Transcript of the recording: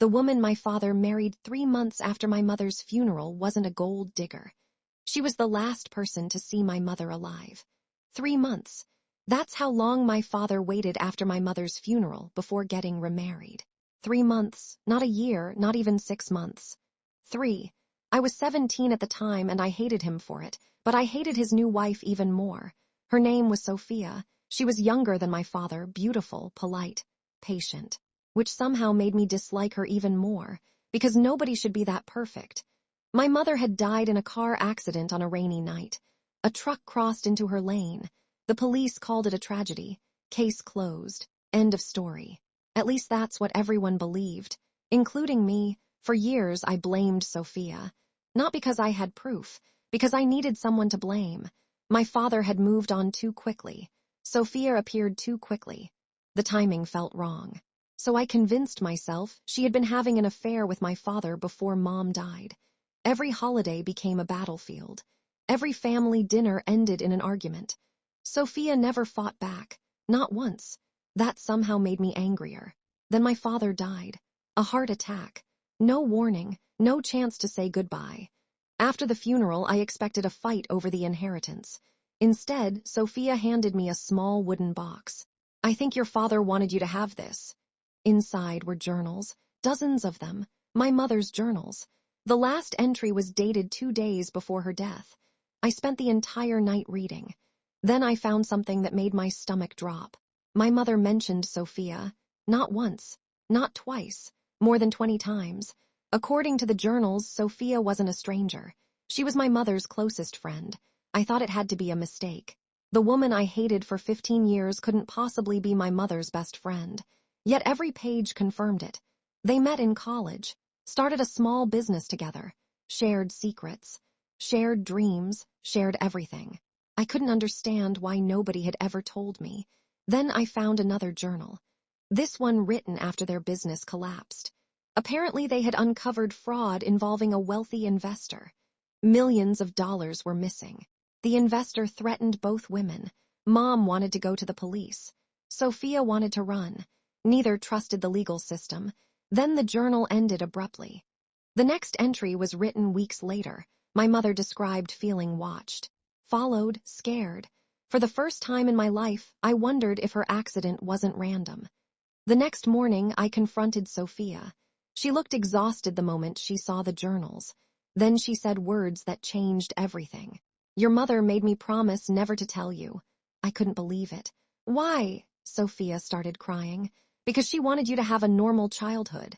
The woman my father married 3 months after my mother's funeral wasn't a gold digger. She was the last person to see my mother alive. 3 months. That's how long my father waited after my mother's funeral before getting remarried. 3 months, not a year, not even 6 months. 3. I was 17 at the time and I hated him for it, but I hated his new wife even more. Her name was Sophia. She was younger than my father, beautiful, polite, patient, which somehow made me dislike her even more, because nobody should be that perfect. My mother had died in a car accident on a rainy night. A truck crossed into her lane. The police called it a tragedy. Case closed. End of story. At least that's what everyone believed, including me. For years I blamed Sophia. Not because I had proof, because I needed someone to blame. My father had moved on too quickly. Sophia appeared too quickly. The timing felt wrong. So I convinced myself she had been having an affair with my father before Mom died. Every holiday became a battlefield. Every family dinner ended in an argument. Sophia never fought back, not once. That somehow made me angrier. Then my father died. A heart attack. No warning, no chance to say goodbye. After the funeral, I expected a fight over the inheritance. Instead, Sophia handed me a small wooden box. I think your father wanted you to have this. Inside were journals, dozens of them, my mother's journals. The last entry was dated 2 days before her death. I spent the entire night reading. Then I found something that made my stomach drop. My mother mentioned Sophia. Not once, not twice, more than 20 times. According to the journals, Sophia wasn't a stranger. She was my mother's closest friend. I thought it had to be a mistake. The woman I hated for 15 years couldn't possibly be my mother's best friend. Yet every page confirmed it. They met in college, started a small business together, shared secrets, shared dreams, shared everything. I couldn't understand why nobody had ever told me. Then I found another journal. This one written after their business collapsed. Apparently they had uncovered fraud involving a wealthy investor. Millions of dollars were missing. The investor threatened both women. Mom wanted to go to the police. Sophia wanted to run. Neither trusted the legal system. Then the journal ended abruptly. The next entry was written weeks later. My mother described feeling watched, followed, scared. For the first time in my life, I wondered if her accident wasn't random. The next morning, I confronted Sophia. She looked exhausted the moment she saw the journals. Then she said words that changed everything. Your mother made me promise never to tell you. I couldn't believe it. Why? Sophia started crying. Because she wanted you to have a normal childhood.